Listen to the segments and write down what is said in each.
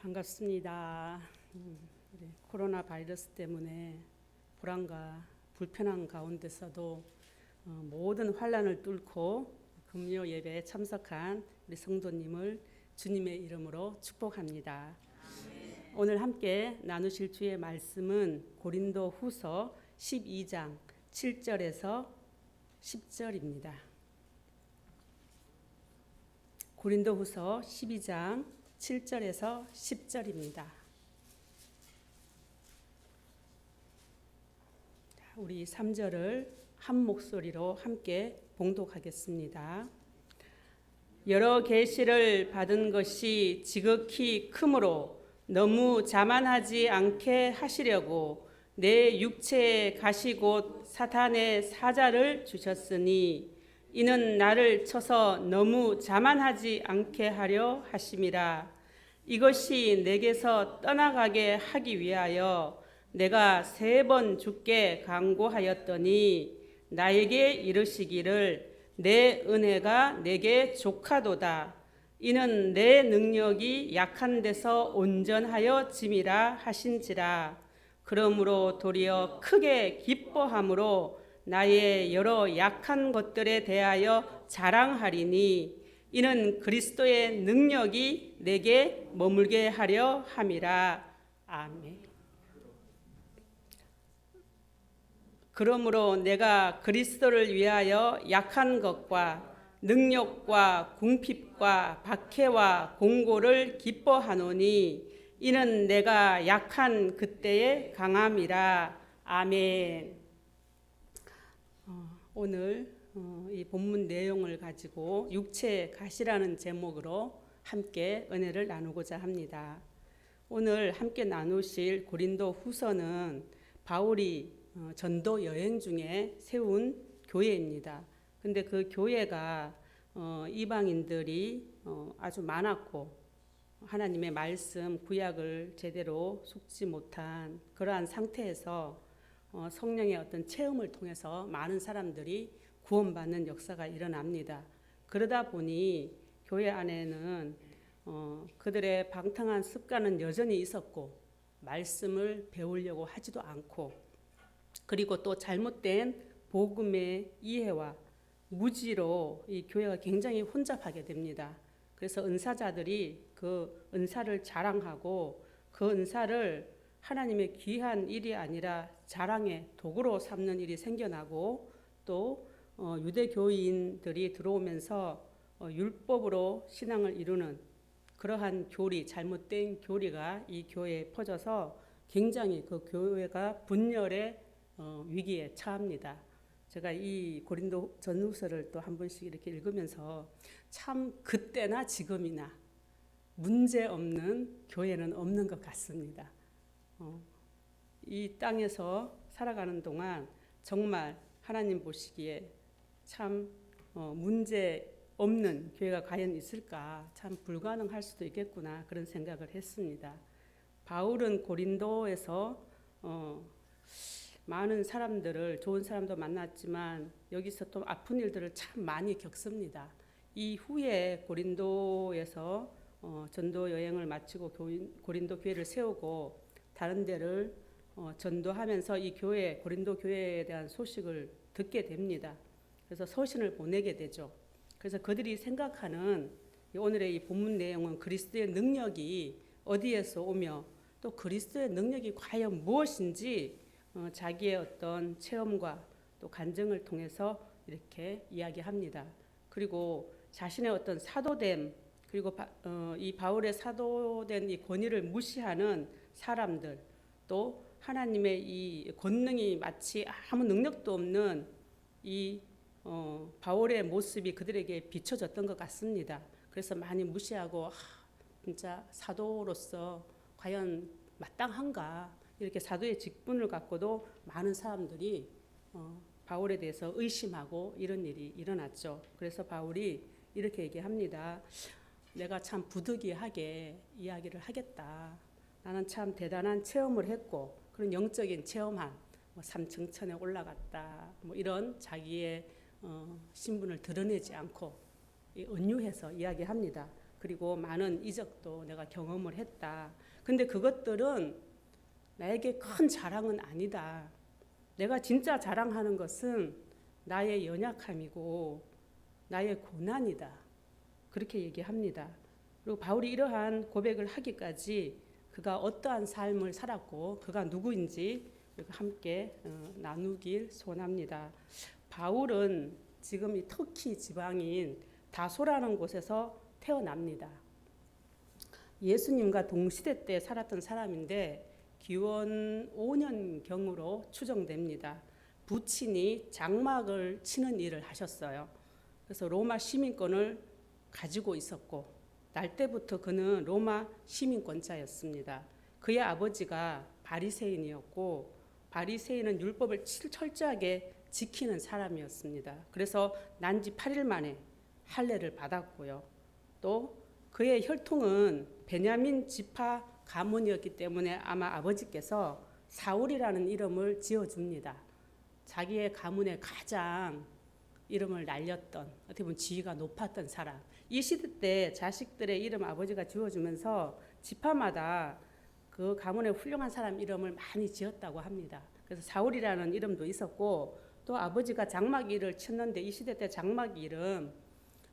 반갑습니다. 코로나 바이러스 때문에 불안과 불편한 가운데서도 모든 환난을 뚫고 금요 예배에 참석한 우리 성도님을 주님의 이름으로 축복합니다. 오늘 함께 나누실 주의 말씀은 고린도 후서 12장 7절에서 10절입니다. 고린도 후서 12장 7절에서 10절입니다. 우리 3절을 한 목소리로 함께 봉독하겠습니다. 여러 계시를 받은 것이 지극히 크므로 너무 자만하지 않게 하시려고 내 육체에 가시 곧 사탄의 사자를 주셨으니 이는 나를 쳐서 너무 자만하지 않게 하려 하심이라. 이것이 내게서 떠나가게 하기 위하여 내가 3번 주께 간구하였더니 나에게 이르시기를 내 은혜가 내게 족하도다. 이는 내 능력이 약한 데서 온전하여 짐이라 하신지라. 그러므로 도리어 크게 기뻐함으로 나의 여러 약한 것들에 대하여 자랑하리니 이는 그리스도의 능력이 내게 머물게 하려 함이라. 아멘. 그러므로 내가 그리스도를 위하여 약한 것과 능력과 궁핍과 박해와 공고를 기뻐하노니 이는 내가 약한 그때의 강함이라. 아멘. 오늘 이 본문 내용을 가지고 육체의 가시라는 제목으로 함께 은혜를 나누고자 합니다. 오늘 함께 나누실 고린도 후서는 바울이 전도 여행 중에 세운 교회입니다. 근데 그 교회가 이방인들이 아주 많았고 하나님의 말씀 구약을 제대로 속지 못한 그러한 상태에서 성령의 어떤 체험을 통해서 많은 사람들이 구원받는 역사가 일어납니다. 그러다 보니 교회 안에는 그들의 방탕한 습관은 여전히 있었고 말씀을 배우려고 하지도 않고 그리고 또 잘못된 복음의 이해와 무지로 이 교회가 굉장히 혼잡하게 됩니다. 그래서 은사자들이 그 은사를 자랑하고 그 은사를 하나님의 귀한 일이 아니라 자랑의 도구로 삼는 일이 생겨나고 또 유대교인들이 들어오면서 율법으로 신앙을 이루는 그러한 교리, 잘못된 교리가 이 교회에 퍼져서 굉장히 그 교회가 분열의 위기에 처합니다. 제가 이 고린도 전후서를 또 한 번씩 이렇게 읽으면서 참 그때나 지금이나 문제 없는 교회는 없는 것 같습니다. 이 땅에서 살아가는 동안 정말 하나님 보시기에 참 문제 없는 교회가 과연 있을까? 참 불가능할 수도 있겠구나 그런 생각을 했습니다. 바울은 고린도에서 많은 사람들을 좋은 사람도 만났지만 여기서 또 아픈 일들을 참 많이 겪습니다. 이후에 고린도에서 전도 여행을 마치고 고린도 교회를 세우고 다른 데를 전도하면서 이 교회 고린도 교회에 대한 소식을 듣게 됩니다. 그래서 서신을 보내게 되죠. 그래서 그들이 생각하는 오늘의 이 본문 내용은 그리스도의 능력이 어디에서 오며 또 그리스도의 능력이 과연 무엇인지 자기의 어떤 체험과 또 간증을 통해서 이렇게 이야기합니다. 그리고 자신의 어떤 사도됨 그리고 이 바울의 사도된 이 권위를 무시하는 사람들 또 하나님의 이 권능이 마치 아무 능력도 없는 이 바울의 모습이 그들에게 비춰졌던 것 같습니다. 그래서 많이 무시하고 진짜 사도로서 과연 마땅한가 이렇게 사도의 직분을 갖고도 많은 사람들이 바울에 대해서 의심하고 이런 일이 일어났죠. 그래서 바울이 이렇게 얘기합니다. 내가 참 부득이하게 이야기를 하겠다. 나는 참 대단한 체험을 했고 그런 영적인 체험한 삼층천에 올라갔다. 이런 자기의 신분을 드러내지 않고 은유해서 이야기합니다. 그리고 많은 이적도 내가 경험을 했다. 근데 그것들은 나에게 큰 자랑은 아니다. 내가 진짜 자랑하는 것은 나의 연약함이고 나의 고난이다. 그렇게 얘기합니다. 그리고 바울이 이러한 고백을 하기까지 그가 어떠한 삶을 살았고 그가 누구인지 함께 나누길 소원합니다. 바울은 지금 이 터키 지방인 다소라는 곳에서 태어납니다. 예수님과 동시대 때 살았던 사람인데 기원 5년경으로 추정됩니다. 부친이 장막을 치는 일을 하셨어요. 그래서 로마 시민권을 가지고 있었고 날 때부터 그는 로마 시민권자였습니다. 그의 아버지가 바리새인이었고 바리새인은 율법을 철저하게 지키는 사람이었습니다. 그래서 난지 8일 만에 할례를 받았고요. 또 그의 혈통은 베냐민 지파 가문이었기 때문에 아마 아버지께서 사울이라는 이름을 지어줍니다. 자기의 가문의 가장 이름을 날렸던, 어떻게 보면 지위가 높았던 사람. 이 시대 때 자식들의 이름 아버지가 지어주면서 지파마다 그 가문의 훌륭한 사람 이름을 많이 지었다고 합니다. 그래서 사울이라는 이름도 있었고 또 아버지가 장막 일을 쳤는데 이 시대 때 장막 일은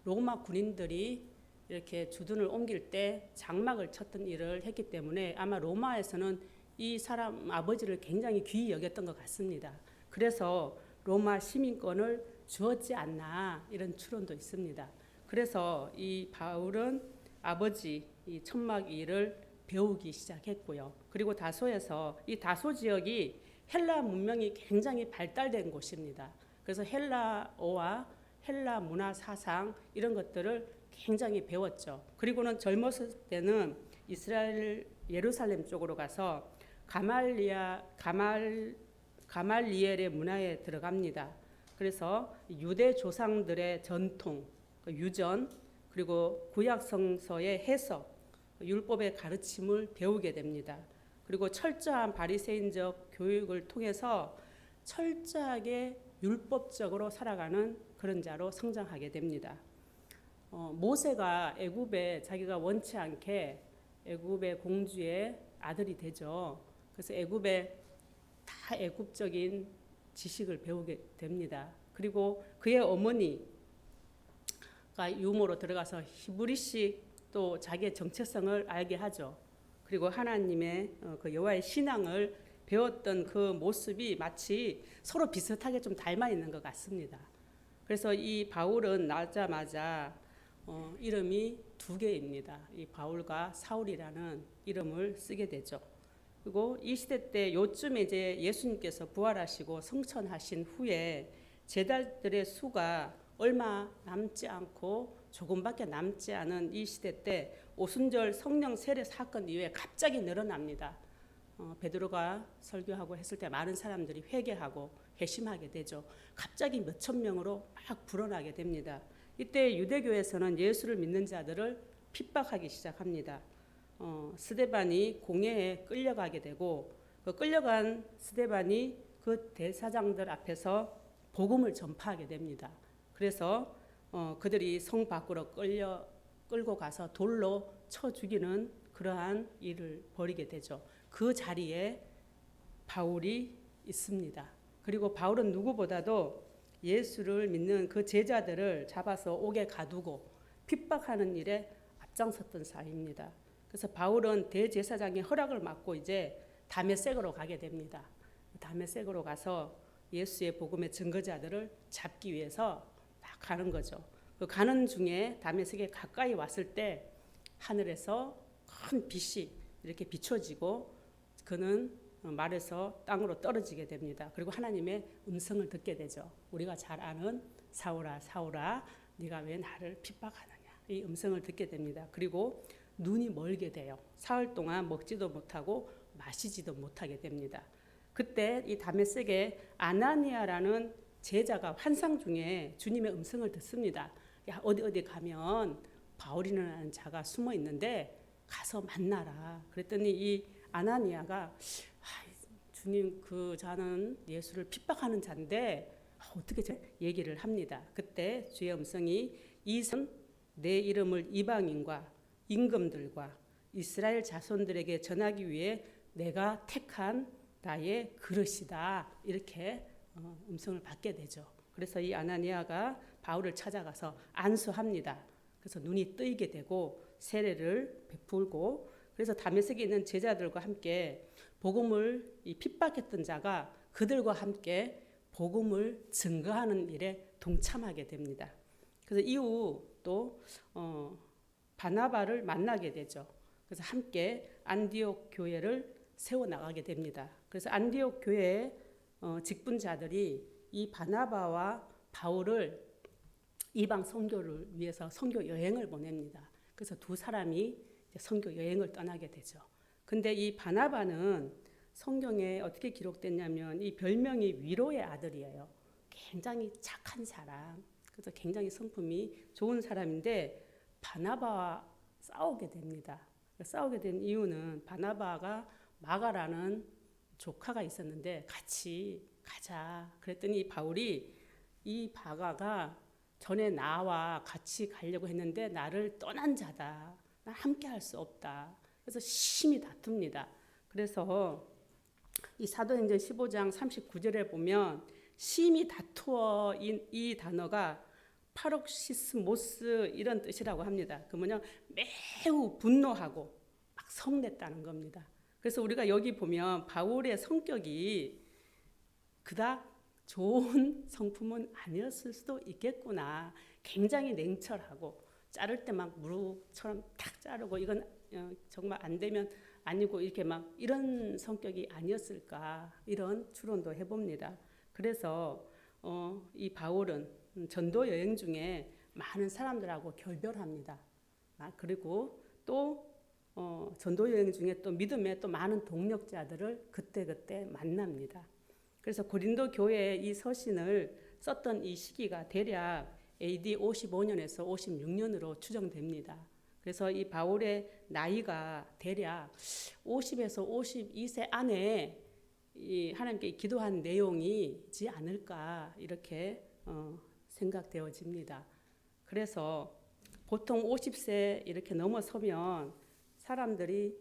로마 군인들이 이렇게 주둔을 옮길 때 장막을 쳤던 일을 했기 때문에 아마 로마에서는 이 사람 아버지를 굉장히 귀히 여겼던 것 같습니다. 그래서 로마 시민권을 주었지 않나 이런 추론도 있습니다. 그래서 이 바울은 아버지 이 천막 일을 배우기 시작했고요. 그리고 다소에서 이 다소 지역이 헬라 문명이 굉장히 발달된 곳입니다. 그래서 헬라어와 헬라 문화 사상 이런 것들을 굉장히 배웠죠. 그리고는 젊었을 때는 이스라엘 예루살렘 쪽으로 가서 가말리엘의 문화에 들어갑니다. 그래서 유대 조상들의 전통, 유전, 그리고 구약 성서의 해석, 율법의 가르침을 배우게 됩니다. 그리고 철저한 바리새인적 교육을 통해서 철저하게 율법적으로 살아가는 그런 자로 성장하게 됩니다. 모세가 애굽에 자기가 원치 않게 애굽의 공주의 아들이 되죠. 그래서 애굽에 다 애굽적인 지식을 배우게 됩니다. 그리고 그의 어머니가 유모로 들어가서 히브리식 또 자기의 정체성을 알게 하죠. 그리고 하나님의 그 여호와의 신앙을 배웠던 그 모습이 마치 서로 비슷하게 좀 닮아 있는 것 같습니다. 그래서 이 바울은 나자마자 이름이 두 개입니다. 이 바울과 사울이라는 이름을 쓰게 되죠. 그리고 이 시대 때 요쯤에 이제 예수님께서 부활하시고 성천하신 후에 제자들의 수가 얼마 남지 않고 조금밖에 남지 않은 이 시대 때 오순절 성령 세례 사건 이후에 갑자기 늘어납니다. 베드로가 설교하고 했을 때 많은 사람들이 회개하고 회심하게 되죠. 갑자기 몇천 명으로 막 불어나게 됩니다. 이때 유대교에서는 예수를 믿는 자들을 핍박하기 시작합니다. 스데반이 공회에 끌려가게 되고 그 끌려간 스데반이 그 대사장들 앞에서 복음을 전파하게 됩니다. 그래서 그들이 성 밖으로 끌고 가서 돌로 쳐 죽이는 그러한 일을 벌이게 되죠. 그 자리에 바울이 있습니다. 그리고 바울은 누구보다도 예수를 믿는 그 제자들을 잡아서 옥에 가두고 핍박하는 일에 앞장섰던 사람입니다. 그래서 바울은 대제사장의 허락을 받고 이제 다메섹으로 가게 됩니다. 다메섹으로 가서 예수의 복음의 증거자들을 잡기 위해서 막 가는 거죠. 그 가는 중에 다메섹에 가까이 왔을 때 하늘에서 큰 빛이 이렇게 비춰지고 그는 말에서 땅으로 떨어지게 됩니다. 그리고 하나님의 음성을 듣게 되죠. 우리가 잘 아는 사울아 사울아 네가 왜 나를 핍박하느냐 이 음성을 듣게 됩니다. 그리고 눈이 멀게 돼요. 사흘 동안 먹지도 못하고 마시지도 못하게 됩니다. 그때 이 다메섹에 아나니아라는 제자가 환상 중에 주님의 음성을 듣습니다. 야 어디 가면 바울이라는 자가 숨어 있는데 가서 만나라. 그랬더니 이 아나니아가 주님 그 자는 예수를 핍박하는 자인데 어떻게 얘기를 합니다. 그때 주의 음성이 이선 내 이름을 이방인과 임금들과 이스라엘 자손들에게 전하기 위해 내가 택한 나의 그릇이다. 이렇게 음성을 받게 되죠. 그래서 이 아나니아가 바울을 찾아가서 안수합니다. 그래서 눈이 뜨이게 되고 세례를 베풀고, 그래서 다메섹에 있는 제자들과 함께 복음을 핍박했던 자가 그들과 함께 복음을 증거하는 일에 동참하게 됩니다. 그래서 이후 또 바나바를 만나게 되죠. 그래서 함께 안디옥 교회를 세워 나가게 됩니다. 그래서 안디옥 교회의 직분자들이 이 바나바와 바울을 이방 선교를 위해서 선교 여행을 보냅니다. 그래서 두 사람이 선교 여행을 떠나게 되죠. 근데 이 바나바는 성경에 어떻게 기록됐냐면 이 별명이 위로의 아들이에요. 굉장히 착한 사람, 그래서 굉장히 성품이 좋은 사람인데 바나바와 싸우게 됩니다. 싸우게 된 이유는 바나바가 마가라는 조카가 있었는데 같이 가자. 그랬더니 바울이 이 바가가 전에 나와 같이 가려고 했는데 나를 떠난 자다. 나 함께 할 수 없다. 그래서 심히 다툽니다. 그래서 이 사도행전 15장 39절에 보면 심히 다투어 이 단어가 파록시스모스 이런 뜻이라고 합니다. 그 뭐냐 매우 분노하고 막 성냈다는 겁니다. 그래서 우리가 여기 보면 바울의 성격이 그닥 좋은 성품은 아니었을 수도 있겠구나. 굉장히 냉철하고 자를 때 막 무릎처럼 탁 자르고 이건 정말 안 되면 아니고 이렇게 막 이런 성격이 아니었을까, 이런 추론도 해봅니다. 그래서 이 바울은 전도 여행 중에 많은 사람들하고 결별합니다. 그리고 또 전도 여행 중에 또 믿음의 또 많은 동력자들을 그때그때 만납니다. 그래서 고린도 교회에 이 서신을 썼던 이 시기가 대략 AD 55년에서 56년으로 추정됩니다. 그래서 이 바울의 나이가 대략 50에서 52세 안에 이 하나님께 기도한 내용이지 않을까 이렇게 생각되어집니다. 그래서 보통 50세 이렇게 넘어서면 사람들이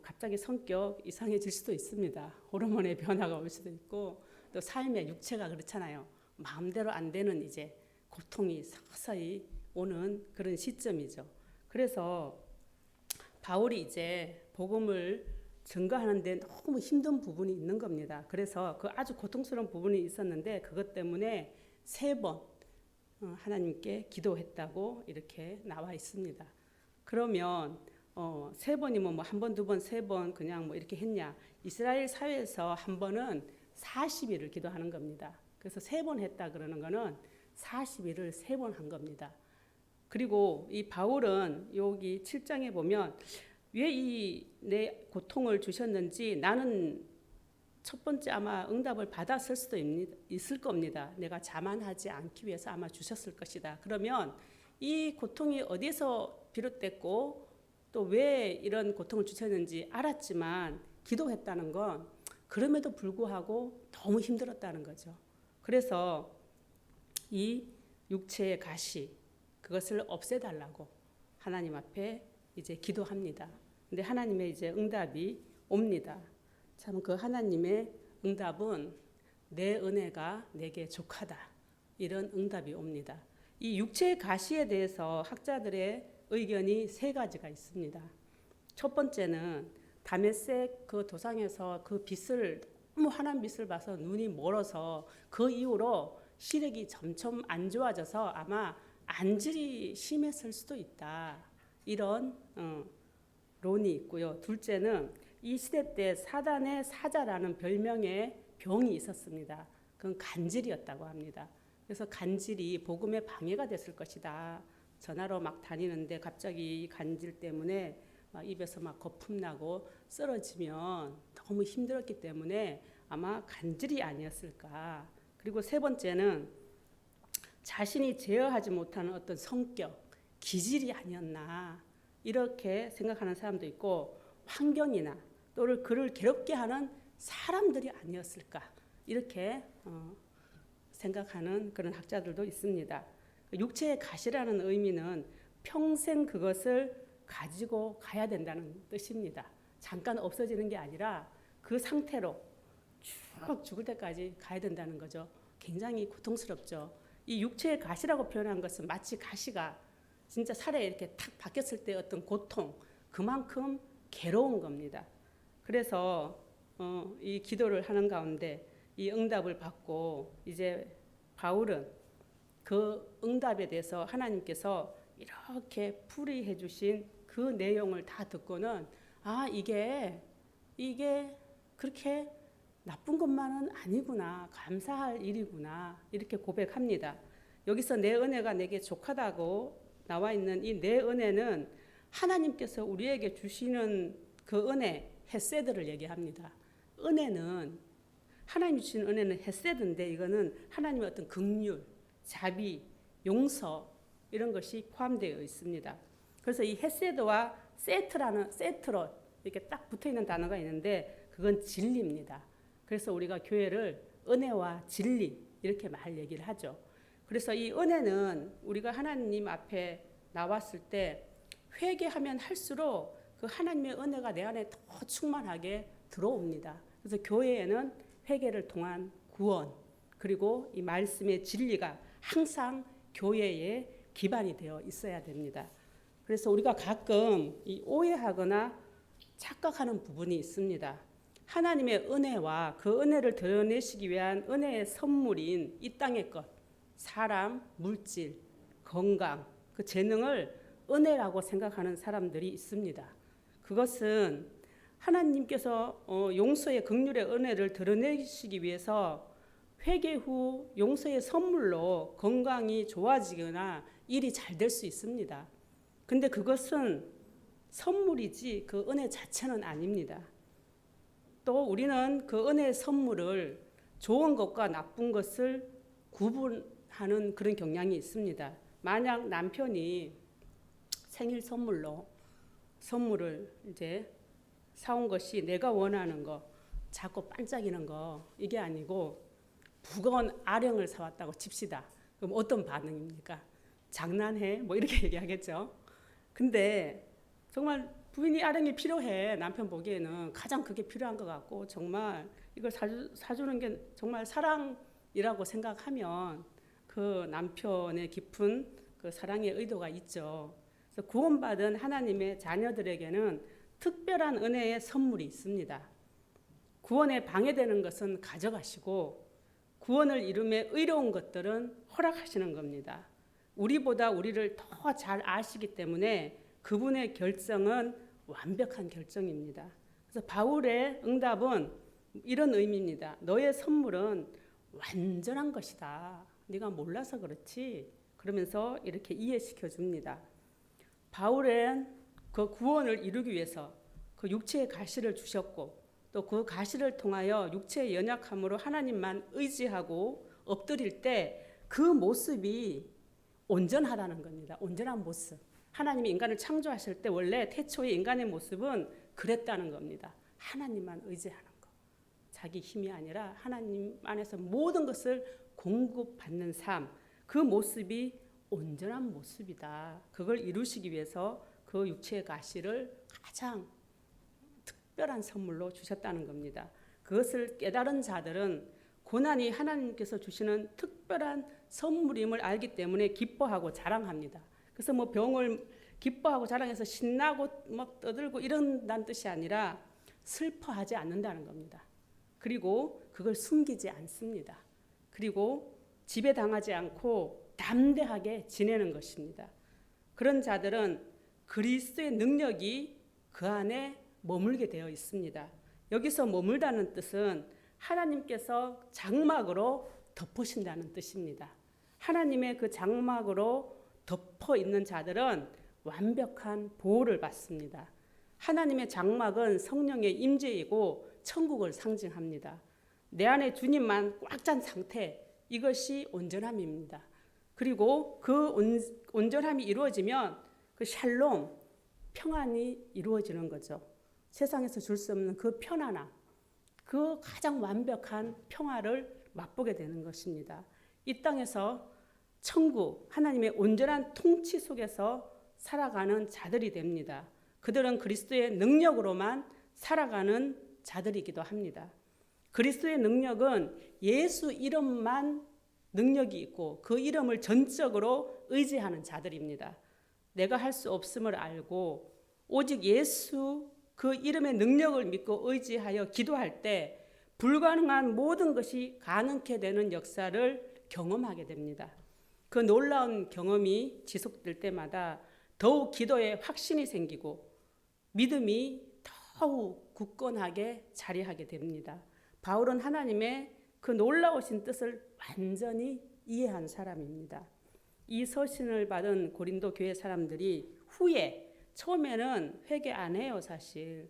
갑자기 성격 이상해질 수도 있습니다. 호르몬의 변화가 올 수도 있고 또 삶의 육체가 그렇잖아요. 마음대로 안 되는 이제 고통이 서서히 오는 그런 시점이죠. 그래서 바울이 이제 복음을 증거하는데 너무 힘든 부분이 있는 겁니다. 그래서 그 아주 고통스러운 부분이 있었는데 그것 때문에 3번 하나님께 기도했다고 이렇게 나와 있습니다. 그러면 3번이면 뭐 1번, 2번, 3번 그냥 뭐 이렇게 했냐? 이스라엘 사회에서 한 번은 40일을 기도하는 겁니다. 그래서 3번 했다 그러는 거는 40일을 3번 한 겁니다. 그리고 이 바울은 여기 7장에 보면 왜 이 내 고통을 주셨는지 나는 첫 번째 아마 응답을 받았을 수도 있을 겁니다. 내가 자만하지 않기 위해서 아마 주셨을 것이다. 그러면 이 고통이 어디서 비롯됐고 또 왜 이런 고통을 주셨는지 알았지만 기도했다는 건 그럼에도 불구하고 너무 힘들었다는 거죠. 그래서 이 육체의 가시 그것을 없애달라고 하나님 앞에 이제 기도합니다. 근데 하나님의 이제 응답이 옵니다. 참 그 하나님의 응답은 내 은혜가 내게 족하다. 이런 응답이 옵니다. 이 육체의 가시에 대해서 학자들의 의견이 3가지가 있습니다. 첫 번째는 다메섹 그 도상에서 그 빛을 너무 환한 빛을 봐서 눈이 멀어서 그 이후로 시력이 점점 안 좋아져서 아마 안질이 심했을 수도 있다. 이런 론이 있고요. 둘째는 이 시대 때 사단의 사자라는 별명의 병이 있었습니다. 그건 간질이었다고 합니다. 그래서 간질이 복음에 방해가 됐을 것이다. 전하러 막 다니는데 갑자기 간질 때문에 막 입에서 막 거품 나고 쓰러지면 너무 힘들었기 때문에 아마 간질이 아니었을까. 그리고 3번째는 자신이 제어하지 못하는 어떤 성격, 기질이 아니었나 이렇게 생각하는 사람도 있고 환경이나 또는 그를 괴롭게 하는 사람들이 아니었을까 이렇게 생각하는 그런 학자들도 있습니다. 육체의 가시라는 의미는 평생 그것을 가지고 가야 된다는 뜻입니다. 잠깐 없어지는 게 아니라 그 상태로 쭉 죽을 때까지 가야 된다는 거죠. 굉장히 고통스럽죠. 이 육체의 가시라고 표현한 것은 마치 가시가 진짜 살에 이렇게 탁 박혔을 때 어떤 고통, 그만큼 괴로운 겁니다. 그래서 이 기도를 하는 가운데 이 응답을 받고 이제 바울은 그 응답에 대해서 하나님께서 이렇게 풀이해 주신 그 내용을 다 듣고는 이게 그렇게 나쁜 것만은 아니구나, 감사할 일이구나 이렇게 고백합니다. 여기서 내 은혜가 내게 족하다고 나와 있는 이 내 은혜는 하나님께서 우리에게 주시는 그 은혜, 헤세드를 얘기합니다. 은혜는 하나님 주신 은혜는 헤세드인데 이거는 하나님의 어떤 긍휼, 자비, 용서 이런 것이 포함되어 있습니다. 그래서 이 헤세드와 세트로 이렇게 딱 붙어 있는 단어가 있는데 그건 진리입니다. 그래서 우리가 교회를 은혜와 진리 이렇게 얘기를 하죠. 그래서 이 은혜는 우리가 하나님 앞에 나왔을 때 회개하면 할수록 그 하나님의 은혜가 내 안에 더 충만하게 들어옵니다. 그래서 교회에는 회개를 통한 구원 그리고 이 말씀의 진리가 항상 교회의 기반이 되어 있어야 됩니다. 그래서 우리가 가끔 이 오해하거나 착각하는 부분이 있습니다. 하나님의 은혜와 그 은혜를 드러내시기 위한 은혜의 선물인 이 땅의 것, 사람, 물질, 건강, 그 재능을 은혜라고 생각하는 사람들이 있습니다. 그것은 하나님께서 용서의 긍휼의 은혜를 드러내시기 위해서 회개 후 용서의 선물로 건강이 좋아지거나 일이 잘 될 수 있습니다. 근데 그것은 선물이지 그 은혜 자체는 아닙니다. 또 우리는 그 은혜의 선물을 좋은 것과 나쁜 것을 구분하는 그런 경향이 있습니다. 만약 남편이 생일 선물을 이제 사온 것이 내가 원하는 거, 자꾸 반짝이는 거 이게 아니고 무거운 아령을 사왔다고 칩시다. 그럼 어떤 반응입니까? 장난해? 뭐 이렇게 얘기하겠죠. 근데 정말 부인이 아령이 필요해. 남편 보기에는 가장 그게 필요한 것 같고 정말 이걸 사주는 게 정말 사랑이라고 생각하면 그 남편의 깊은 그 사랑의 의도가 있죠. 그래서 구원받은 하나님의 자녀들에게는 특별한 은혜의 선물이 있습니다. 구원에 방해되는 것은 가져가시고 구원을 이루며 의로운 것들은 허락하시는 겁니다. 우리보다 우리를 더 잘 아시기 때문에 그분의 결정은 완벽한 결정입니다. 그래서 바울의 응답은 이런 의미입니다. 너의 선물은 완전한 것이다. 네가 몰라서 그렇지. 그러면서 이렇게 이해시켜 줍니다. 바울은 그 구원을 이루기 위해서 그 육체의 가시를 주셨고 또 그 가시를 통하여 육체의 연약함으로 하나님만 의지하고 엎드릴 때 그 모습이 온전하다는 겁니다. 온전한 모습. 하나님이 인간을 창조하실 때 원래 태초의 인간의 모습은 그랬다는 겁니다. 하나님만 의지하는 거. 자기 힘이 아니라 하나님 안에서 모든 것을 공급받는 삶. 그 모습이 온전한 모습이다. 그걸 이루시기 위해서 그 육체의 가시를 가장 특별한 선물로 주셨다는 겁니다. 그것을 깨달은 자들은 고난이 하나님께서 주시는 특별한 선물임을 알기 때문에 기뻐하고 자랑합니다. 그래서 뭐 병을 기뻐하고 자랑해서 신나고 막 떠들고 이런다는 뜻이 아니라 슬퍼하지 않는다는 겁니다. 그리고 그걸 숨기지 않습니다. 그리고 지배당하지 않고 담대하게 지내는 것입니다. 그런 자들은 그리스도의 능력이 그 안에 머물게 되어 있습니다. 여기서 머물다는 뜻은 하나님께서 장막으로 덮으신다는 뜻입니다. 하나님의 그 장막으로 덮어 있는 자들은 완벽한 보호를 받습니다. 하나님의 장막은 성령의 임재이고 천국을 상징합니다. 내 안에 주님만 꽉 찬 상태, 이것이 온전함입니다. 그리고 그 온전함이 이루어지면 그 샬롬, 평안이 이루어지는 거죠. 세상에서 줄 수 없는 그 편안함, 그 가장 완벽한 평화를 맛보게 되는 것입니다. 이 땅에서 천국, 하나님의 온전한 통치 속에서 살아가는 자들이 됩니다. 그들은 그리스도의 능력으로만 살아가는 자들이기도 합니다. 그리스도의 능력은 예수 이름만 능력이 있고 그 이름을 전적으로 의지하는 자들입니다. 내가 할 수 없음을 알고 오직 예수 그 이름의 능력을 믿고 의지하여 기도할 때 불가능한 모든 것이 가능케 되는 역사를 경험하게 됩니다. 그 놀라운 경험이 지속될 때마다 더욱 기도에 확신이 생기고 믿음이 더욱 굳건하게 자리하게 됩니다. 바울은 하나님의 그 놀라우신 뜻을 완전히 이해한 사람입니다. 이 서신을 받은 고린도 교회 사람들이 후에 처음에는 회개 안 해요, 사실.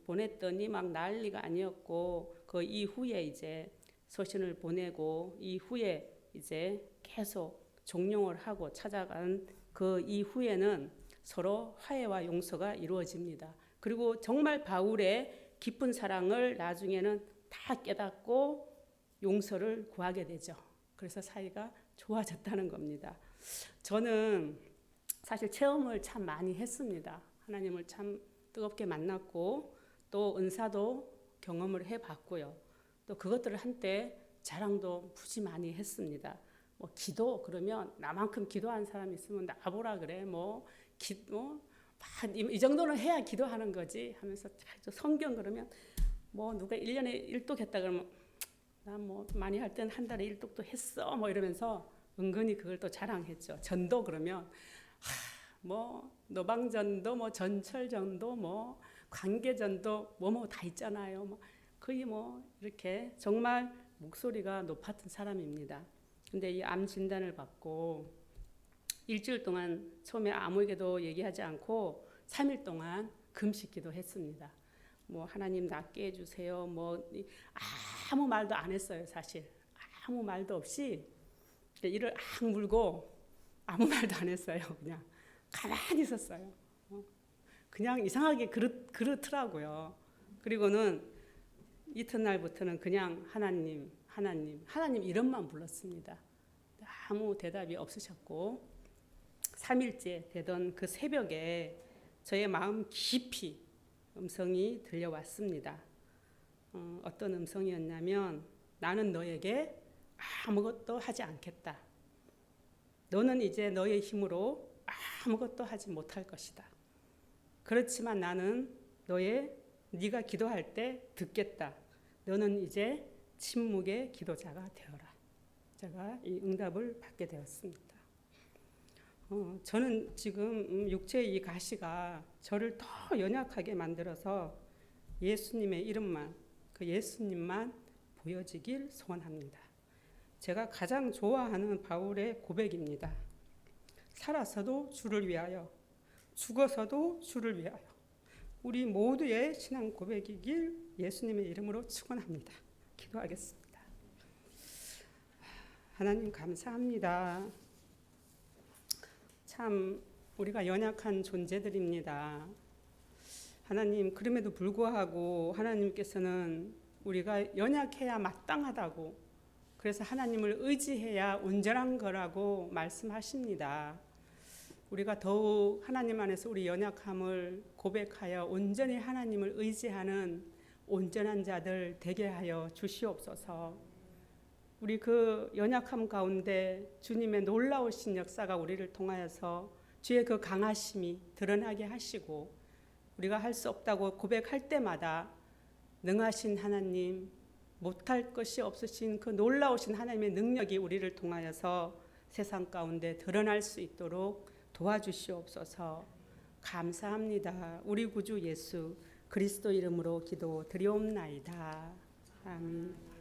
보냈더니 막 난리가 아니었고 그 이후에 이제 서신을 보내고 이후에 이제 계속 종용을 하고 찾아간 그 이후에는 서로 화해와 용서가 이루어집니다. 그리고 정말 바울의 깊은 사랑을 나중에는 다 깨닫고 용서를 구하게 되죠. 그래서 사이가 좋아졌다는 겁니다. 저는 사실 체험을 참 많이 했습니다. 하나님을 참 뜨겁게 만났고 또 은사도 경험을 해봤고요. 또 그것들을 한때 자랑도 무지 많이 했습니다. 뭐 기도 그러면 나만큼 기도한 사람 있으면 나보라 그래. 이 정도는 해야 기도하는 거지 하면서 성경 그러면 뭐 누가 1년에 1독 했다 그러면 난 뭐 많이 할 때는 한 달에 1독도 했어 뭐 이러면서 은근히 그걸 또 자랑했죠. 전도 그러면 뭐 노방전도 뭐 전철전도 뭐 관계전도 뭐 다 있잖아요. 뭐 거의 뭐 이렇게 정말 목소리가 높았던 사람입니다. 근데 이 암 진단을 받고 일주일 동안 처음에 아무에게도 얘기하지 않고 3일 동안 금식 기도했습니다. 뭐 하나님 낫게 해주세요. 뭐 아무 말도 안 했어요. 사실 아무 말도 없이 이를 물고 아무 말도 안 했어요. 그냥 가만히 있었어요. 그냥 이상하게 그렇더라고요. 그리고는 이튿날부터는 그냥 하나님 이름만 불렀습니다. 아무 대답이 없으셨고 3일째 되던 그 새벽에 저의 마음 깊이 음성이 들려왔습니다. 어떤 음성이었냐면 나는 너에게 아무것도 하지 않겠다. 너는 이제 너의 힘으로 아무것도 하지 못할 것이다. 그렇지만 나는 네가 기도할 때 듣겠다. 너는 이제 침묵의 기도자가 되어라. 제가 이 응답을 받게 되었습니다. 저는 지금 육체의 이 가시가 저를 더 연약하게 만들어서 예수님의 이름만, 그 예수님만 보여지길 소원합니다. 제가 가장 좋아하는 바울의 고백입니다. 살아서도 주를 위하여, 죽어서도 주를 위하여. 우리 모두의 신앙 고백이길 예수님의 이름으로 축원합니다. 기도하겠습니다. 하나님 감사합니다. 참 우리가 연약한 존재들입니다. 하나님 그럼에도 불구하고 하나님께서는 우리가 연약해야 마땅하다고 그래서 하나님을 의지해야 온전한 거라고 말씀하십니다. 우리가 더욱 하나님 안에서 우리 연약함을 고백하여 온전히 하나님을 의지하는 온전한 자들 되게 하여 주시옵소서. 우리 그 연약함 가운데 주님의 놀라우신 역사가 우리를 통하여서 주의 그 강하심이 드러나게 하시고 우리가 할 수 없다고 고백할 때마다 능하신 하나님, 못할 것이 없으신 그 놀라우신 하나님의 능력이 우리를 통하여서 세상 가운데 드러날 수 있도록 도와주시옵소서. 감사합니다. 우리 구주 예수 그리스도 이름으로 기도 드리옵나이다. 아멘.